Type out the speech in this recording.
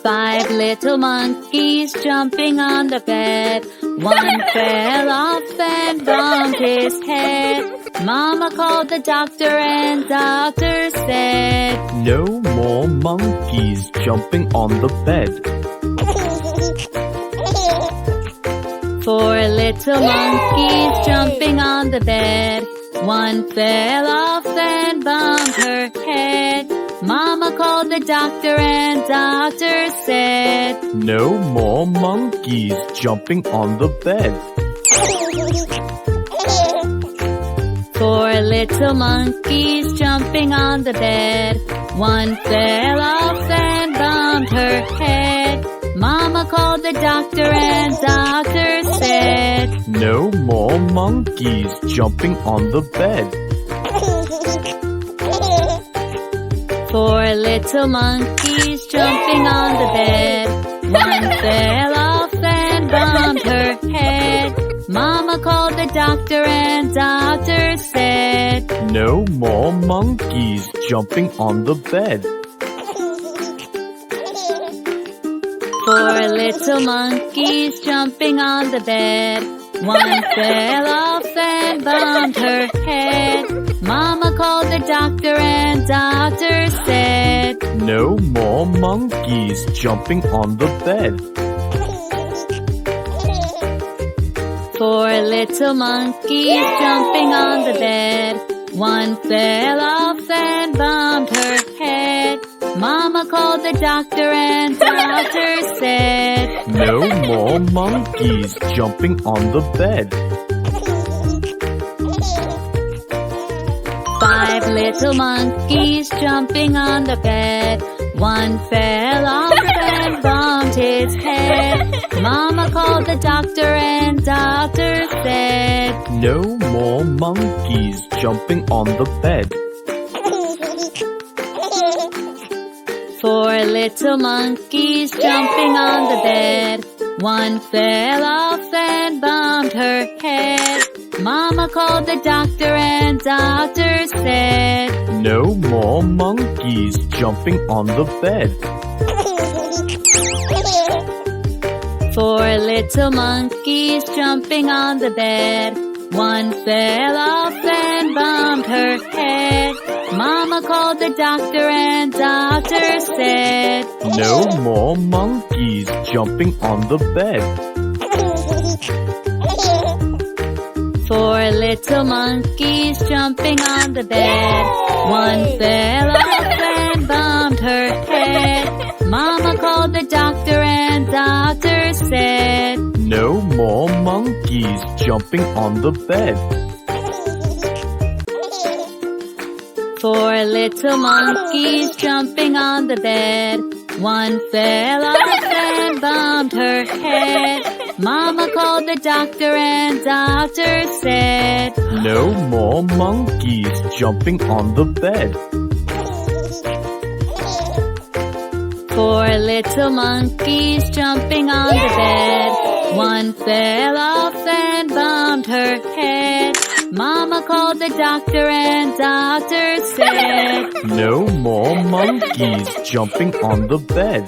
5 little monkeys jumping on the bed. One fell off and bumped his head. Mama called the doctor and doctor said, "No more monkeys jumping on the bed." 4 little monkeys jumping on the bed. One fell off and bumped her head. Mama called the doctor and doctor said, "No more monkeys jumping on the bed." 4 little monkeys jumping on the bed. One fell off and bumped her head. Mama called the doctor and doctor said, "No more monkeys jumping on the bed." 4 little monkeys jumping on the bed. One fell off and bumped her head. Mama called the doctor and doctor said, "No more monkeys jumping on the bed." 4 little monkeys jumping on the bed. One fell off and bumped her head. Mama called the doctor and doctor said, "No more monkeys jumping on the bed." 4 little monkeys jumping on the bed. One fell off and bumped her head. Mama called the doctor and doctor said, "No more monkeys jumping on the bed." 5 little monkeys jumping on the bed. One fell off and bumped his head. Mama called the doctor and doctor said, "No more monkeys jumping on the bed." 4 little monkeys jumping on the bed. One fell off and bumped her head. Mama called the doctor and doctor said, "No more monkeys jumping on the bed." 4 little monkeys jumping on the bed. One fell off and bumped her head. Mama called the doctor and doctor said, "No more monkeys jumping on the bed." 4 little monkeys jumping on the bed. One fell off and bumped her head. Mama called the doctor and doctor said, "No more monkeys jumping on the bed." 4 little monkeys jumping on the bed. One fell off and bumped her head. Mama called the doctor and doctor said, "No more monkeys jumping on the bed." 4 little monkeys jumping on the bed. One fell off and bumped her head. Mama called the doctor and doctor said, "No more monkeys jumping on the bed."